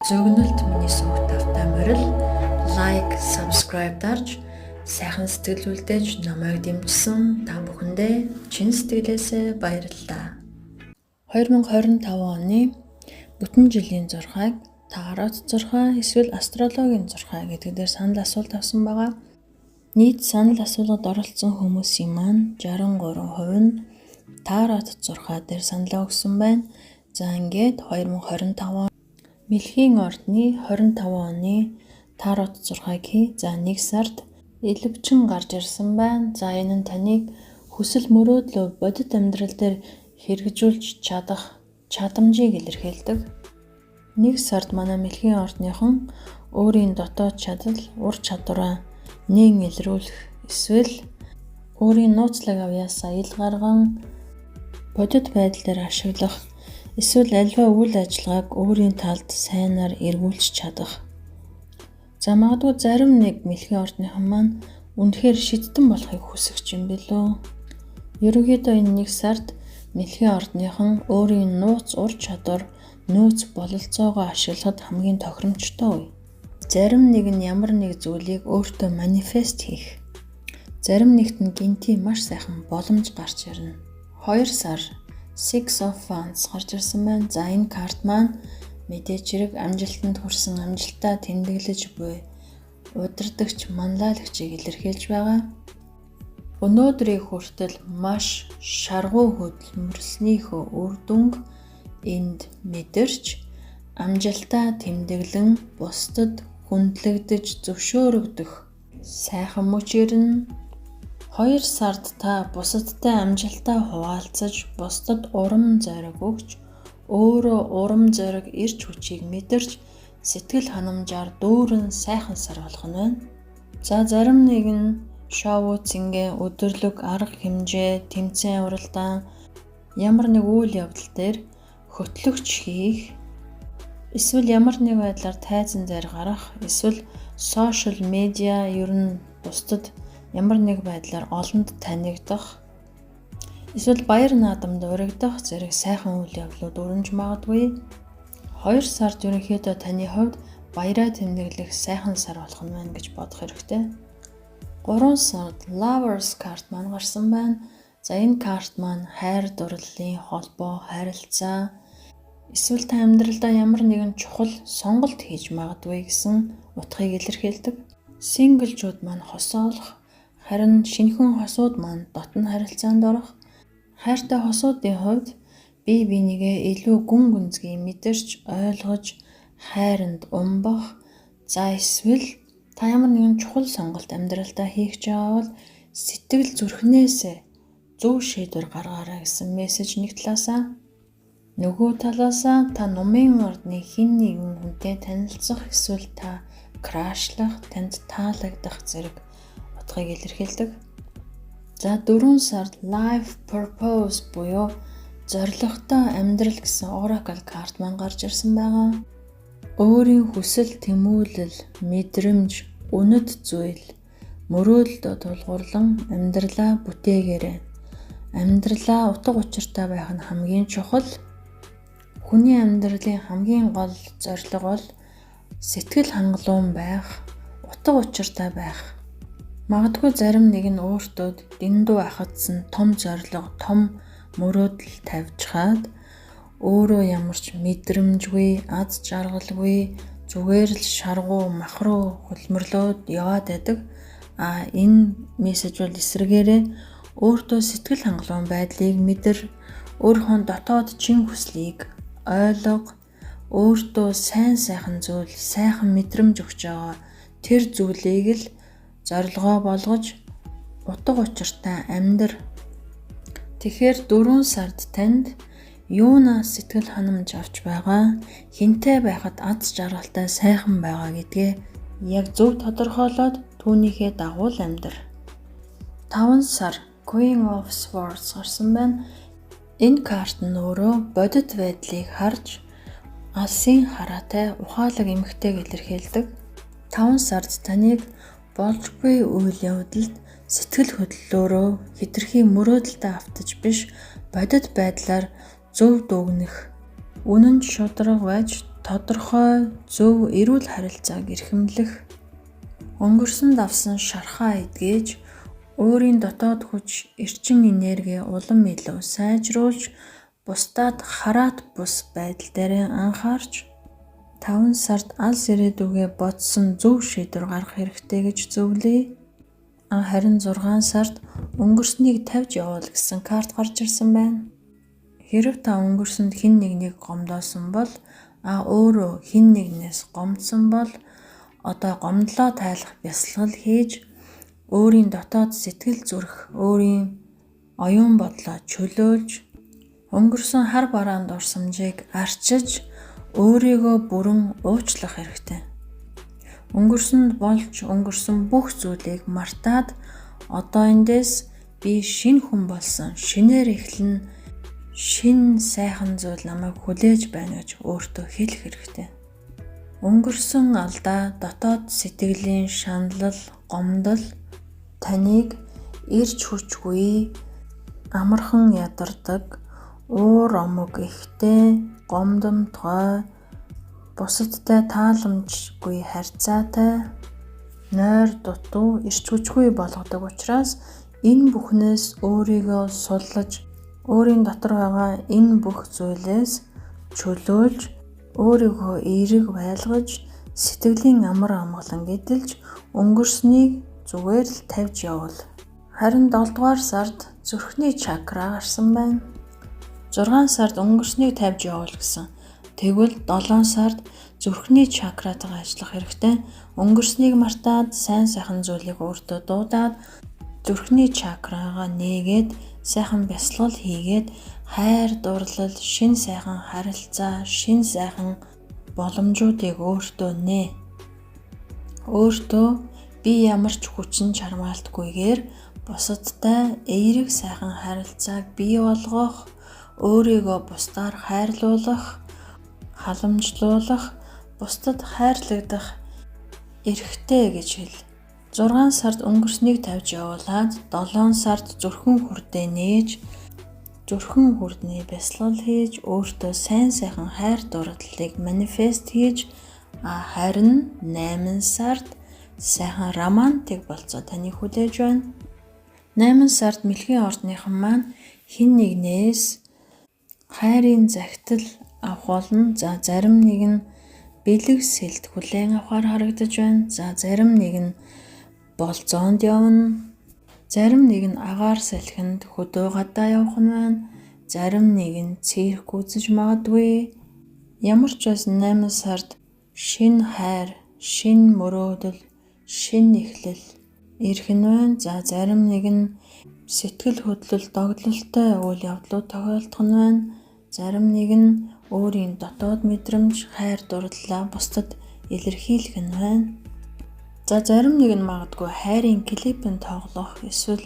Зөгнөлт миний сувг тавтай морил лайк, subscribe дарж сайхан сэтгэл үлдээж намайг дэмжсэн та бүхэндээ чин сэтгэлээсээ баярлалаа. 2025 оны бүтэн жилийн зурхайг тарот зурхай эсвэл астрологийн зурхай гэдэг дээр санал асуулт авсан байгаа. Нийт санал асуулгад оролцсон хүмүүсийн маань 63% нь тарот зурхай дээр саналаа өгсөн байна. За ингээд 2025 Мэлхийн ордны 25 оны тарот зурхайг хий. За 1 сард элвчин гарч ирсэн байна. За энэ нь таныг хүсэл мөрөөдлөө бодит амьдрал дээр хэрэгжүүлж чадах чадамжийг илэрхийлдэг. 1 сард манай Мэлхийн ордныхан өөрийн дотоод чадал, ур чадвараа нээн илрүүлэх эсвэл өөрийн нууцлаг авьяасаа ил гарган бодит байдал дээр ашиглах эсвэл альва үйл ажиллагааг өөрийн талд сайнаар эргүүлж чадах. За магадгүй зарим нэг Мэлхийн ордныхан маань үнэхээр шидтэн болохыг хүсэж юм билүү. Ерөнхийдөө энэ 1 сард Мэлхийн ордныхан өөрийн нууц ур чадвар, нөөц бололцоогоо ашиглахад хамгийн тохиромжтой үе. Зарим нэг нь ямар нэг зүйлийг өөртөө манифест хийх. Зарим нэгт нь гинти маш сайхан боломж гарч ирнэ. 2 сар Six of Wands гарч ирсэн байна. За энэ карт маань мэдээж хэрэг амжилтанд хүрсэн амжилтаа тэмдэглэж буй удирдагч, манлайлагчийг илэрхийлж байгаа. Өнөөдрийг хүртэл маш шаргуу хөдөлмөрлснийхөө үр дүнг энд мэдэрч амжилтаа тэмдэглэн бусдад хүндлэгдэж зөвшөөрөгдөх сайхан мөч ирнэ. 2 сард та бусадтай амжилтаа хуваалцаж, бусдад урам зориг өгч, өөрөө урам зориг ирч хүчийг мэдэрч, сэтгэл ханамжаар дүүрэн сайхан сар болох нь байна. За зарим нэг нь шоу, цэнгэ, өдөрлөг, арга хэмжээ, тэмцээн уралдаан, ямар нэг үйл явдал дээр хөтлөгч хийх, эсвэл ямар нэг байдлаар тайзан дээр гарах, эсвэл сошиал медиа ер нь бусдад ямар нэг байдлаар олонд танигдах, эсвэл баяр наадамд урагдах зэрэг сайхан үйл явдлууд өрнөж магадгүй. 2 сард ерөнхийдөө таны хувьд баяраа тэмдэглэх сайхан сар болох нь байна гэж бодох хэрэгтэй. 3 сард Lovers карт маань гарсан байна. За энэ карт маань хайр дурлалын холбоо, харилцаа, эсвэл та амьдралдаа ямар нэгэн чухал сонголт хийж магадгүй гэсэн утгыг илэрхийлдэг. Синглжүүд маань хосоолох, харин шинэхэн хосууд маань дотн харилцаанд орох. Хайртай хосуудын хувьд бие бинийгээ илүү гүн гүнзгий мэдэрч, ойлгож, хайранд умбах. За эсвэл та ямар нэгэн чухал сонголт амьдралдаа хийх гэж байгаа бол сэтгэл зүрхнээсээ зөв шийдвэр гаргаарай гэсэн мессеж нэг талаасаа. Нөгөө талаасаа та номын ордны хэн нэгэн хүнтэй танилцах эсвэл та крашлах, танд таалагдах зэрэг утгыг илэрхийлдэг. За 4 сард Life Purpose буюу зорилготой амьдрал гэсэн Oracle карт маань гарч ирсэн байгаа. Өөрийн хүсэл, тэмүүлэл, мэдрэмж, үнэт зүйл, мөрөөдөлдөө тулгуурлан амьдралаа бүтээгээрэй. Амьдралаа утга учиртай байх нь хамгийн чухал. Хүний амьдралын хамгийн гол зорилго бол сэтгэл хангалуун байх, утга учиртай байх. Магадгүй зарим нэг нь өөртөө дэндүү ахадсан том зорилго, том мөрөөдөл тавьж хаад өөрөө ямар ч мэдрэмжгүй, аз жаргалгүй, зүгээр л шаргуу махруу хөлмөрлөөд яваад байдаг. Энэ мессеж бол эсрэгээрээ өөртөө сэтгэл хангалуун байдлыг мэдэр, өөрийнхөө дотоод чин хүслийг ойлго, өөртөө сайхан зүйл, сайхан мэдрэмж өгч байгаа тэр зүйлийг л зорилгоо болгож утга учиртай амьдр. Тэгэхээр 4 сард танд юунаас сэтгэл ханамж авч байгаа, хинтээ байхад аз жаргалтай сайхан байгаа гэдгээ яг зөв тодорхойлоод түүнийхээ дагуу амьдр. 5 сар Queen of Swords гарсан байна. Энэ карт нь өөрөө бодит байдлыг харж алсын хараатай ухаалаг эмэгтэйг илэрхийлдэг. 5 сард таныг болжгүй үйл явдалд сэтгэл хөдлөлөөрөө хэтэрхий мөрөөдөлтэй автаж биш бодит байдлаар зөв дүгнэх, үнэн шударга байж тодорхой, зөв, эрүүл харилцааг эрхэмлэх, өнгөрсөнд авсан шархаа эдгэж, өөрийн дотоод хүч, эрчим энерги улам илүү сайжруулж, бусдад хараат бус байдал дээр анхаарч, 5 сард алс ирээдүгээ бодсон зөв шийдвэр гаргах хэрэгтэй гэж зөвлөе. Харин 6 сард өнгөрснийг тавьж явуул гэсэн карт гарч ирсэн байна. Хэрэв та өнгөрсөнд хэн нэгнийг гомдоосон бол өөрөө хэн нэгнээс гомдсон бол одоо гомдлоо тайлах бясалгал хийж өөрийн дотоод сэтгэл зүрх, өөрийн оюун бодлоо чөлөөлж өнгөрсөн хар бараан дурсамжийг арчиж өөрийгөө бүрэн уучлах хэрэгтэй. Өнгөрсөнд болж өнгөрсөн бүх зүйлийг мартаад одоо эндээс би шинэ хүн болсон, шинээр эхлэн шинэ сайхан зүйл намайг хүлээж байна гэж өөртөө хэлэх хэрэгтэй. Өнгөрсөн алдаа, дотоод сэтгэлийн шаналл, гомдол таныг ирж хүчгүй, амархан ядардаг, уур омог ихтэй, гомдомтгой, бусадтай тааламжгүй харьцаатай, нойр дутуу, ирч хүчгүй болгодог учраас энэ бүхнээс өөрийгөө суллаж, өөрийн дотор байгаа энэ бүх зүйлээс чөлөөлж, өөрийгөө эерэг байлгаж, сэтгэлийн амар амгалан гэдэлж өнгөрснийг зүгээр л тавьж явуул. Харин 7 дугаар сард зүрхний чакра гарсан байна. 6 сард өнгөрснийг тавьж явуул гэсэн. Тэгвэл 7 сард зүрхний чакратайгаа ажиллах хэрэгтэй. Өнгөрснийг мартаад сайн сайхан зүйлийг өөртөө дуудаад зүрхний чакрагаа нээгээд сайхан бясалгал хийгээд хайр дурлал, шин сайхан харилцаа, шин сайхан боломжуудыг өөртөө нээ. Өөртөө би ямар ч хүчин чармаалтгүйгээр бусадтай эерэг сайхан харилцааг бий болгох, өөрийгөө бусдаар хайрлуулах, халамжлуулах, бусдад хайрлагдах эрхтэй гэж хэл. 6 сард өнгөрснийг тавьж явуулаад 7 сард зүрхэн хүрдээ нээж, зүрхэн хүрдний бясалгал хийж, өөртөө сайн сайхан хайр дурлалыг манифест хийж, харин 8 сард сайхан романтик болцоо таныг хүлээж байна. 8 сард мэлхийн ордныхан маань хэн нэгнээс хайрын захидал авах болно. За зарим нэг нь бэлэг сэлд хүлээн авахар харагдаж байна. За зарим нэг нь болзоонд явна. Зарим нэг нь агаар салхинд хөдөө гадаа явах нь байна. Зарим нэг нь цирк үзэж магадгүй. Ямар ч байсан 8 сард шин хайр, шин мөрөөдөл, шин эхлэл ирэх нь байна. За зарим нэг нь сэтгэл хөдлөл догдолтой үйл явдлууд тохиолдох нь байна. Зарим нэг нь өөрийн дотоод мэдрэмж, хайр дурлалаа бусдад илэрхийлэх нь байна. За зарим нэг нь магадгүй хайрын клипэн тоглох, эсвэл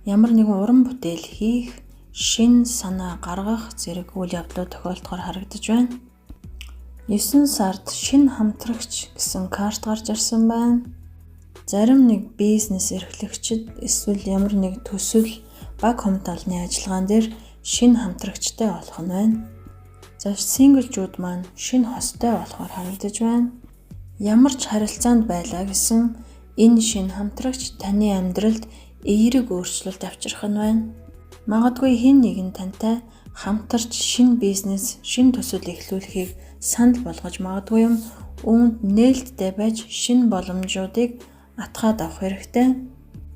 ямар нэгэн уран бүтээл хийх, шин санаа гаргах зэрэг үйл явдлууд тохиолдохоор харагдаж байна. 9 сард шин хамтрагч гэсэн карт гарч ирсэн байна. Зарим нэг бизнес эрхлэгчид эсвэл ямар нэг төсөл, баг хомтолны ажиллагаан дээр шин хамтрагчтай болох нь байна. За синглжүүд маань шин хостой болохоор харагдаж байна. Ямар ч харилцаанд байлаа гэсэн энэ шин хамтрагч таны амьдралд эерэг өөрчлөлт авчрах нь байна. Магадгүй хэн нэгэн тантай хамтарч шин бизнес, шин төсөл эхлүүлэхийг санал болгож магадгүй юм. Үүнд нээлттэй байж шин боломжуудыг атгаад авах хэрэгтэй.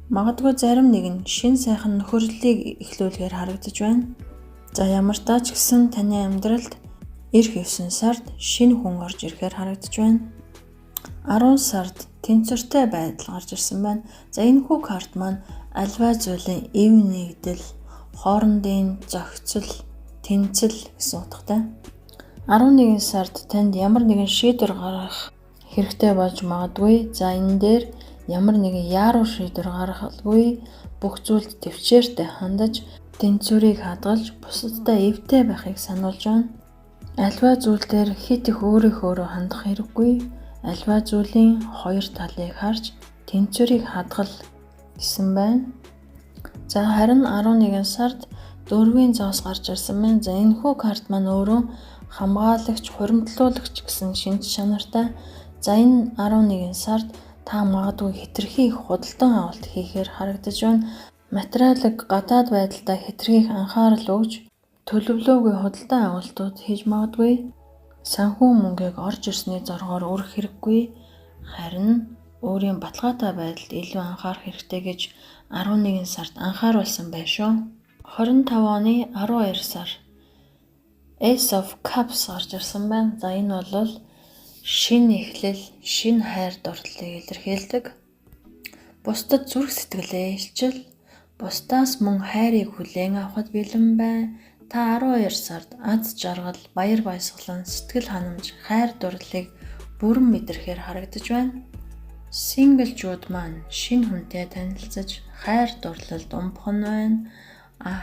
Магадгүй зарим нэг нь шин сайхан нөхөрлөлийг эхлүүлэхээр харагдаж байна. За ямар тач гэсэн таны амьдралд эх 9 сард шинэ хүн орж ирэхээр харагдаж байна. 10 сард тэнцвэртэй байдал гарч ирсэн байна. За энэхүү карт маань альва зүйлийн эв нэгдэл, хоорондын зохицол, тэнцэл гэсэн утгатай. 11 сард танд ямар нэгэн шийдвэр гаргах хэрэгтэй болж магадгүй. За энэ дээр ямар нэгэн яаруу шийдвэр гаргалгүй, бүх зүйлд төвчээртэй хандаж, тэнцвэрийг хадгалж, бусадтай эвтэй байхыг сануулж байна. Альва зүйл дээр хит их өөрийнхөө хандах хэрэггүй. Альва зүйлийн хоёр талыг харж тэнцвэрийг хадгал гэсэн байна. За харин 11 сард дөрвийн зоос гарч ирсэн байна. За энэхүү карт маань өөрөө хамгаалагч, хуримтлуулагч гэсэн шинж чанартай. За энэ 11 сард та магадгүй хэтэрхий их худалдан авалт хийхээр харагдаж байна. Материалыг гадаад байдалтай хэтэрхий их анхаарал өгж төлөвлөөгүй худалдан авалтууд хийж магадгүй. Санхүү мөнгийг орж ирсний зоргоор өрөх хэрэггүй. Харин өөрийн баталгаатай байдалд илүү анхаарах хэрэгтэй гэж 11 сард анхааруулсан байна шүү. 25 оны 12 сар Ace of Cups гарч ирсэн байна. За энэ бол шинэ эхлэл, шинэ хайр дурлалыг илэрхийлдэг. Бусдад зүрх сэтгэлээ илчил, бусдаас мөн хайрыг хүлээн авахд бэлэн бай. Та 12 сард аз жаргал, баяр баясгалан, сэтгэл ханамж, хайр дурлалыг бүрэн мэдрэхээр харагдаж байна. Синглжүүд маань шинэ хүнтэй танилцаж хайр дурлалд умбхан байна.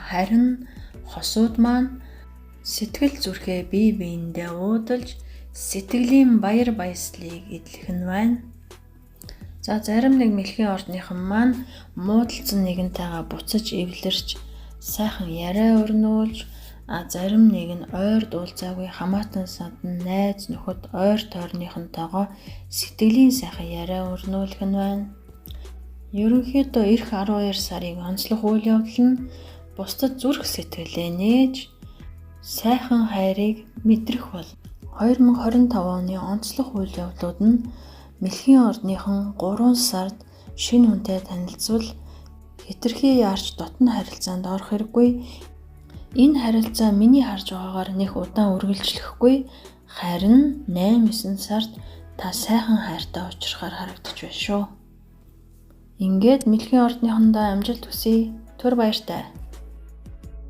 Харин хосууд маань сэтгэл зүрхээ бие биендээ уудалж сэтгэлийн баяр баясгалыг эдлэх нь байна. За зарим нэг мэлхийн ордныхан маань муудалцсан нэгэнтэйгээ буцаж эвлэрч сайхан яриа өрнүүлж, зарим нэг нь ойр дуулзаагүй хамаатан садан найз нөхөд ойр тойрныхонтойгоо сэтгэлийн сайхан яриа өрнүүлэх нь байна. Ерөнхийдөө эх 12 сарыг онцлог үйл явдал нь бусдад зүрх сэтгэлээ нээж сайхан хайрыг мэдрэх бол 2025 оны онцлог үйл явдлууд нь мэлхийн ордныхан 3 сард шинэ хүнтэй танилцвал хэтэрхий яарч дотн харилцаанд орох хэрэггүй. Энэ харилцаа миний харж байгаагаар нэг удаан үргэлжлэхгүй, харин 8-9 сард та сайхан хайртай уулзрахаар харагдаж байна шүү. Ингээд мэлхийн ордныхондоо амжилт хүсье. Түр баяртай.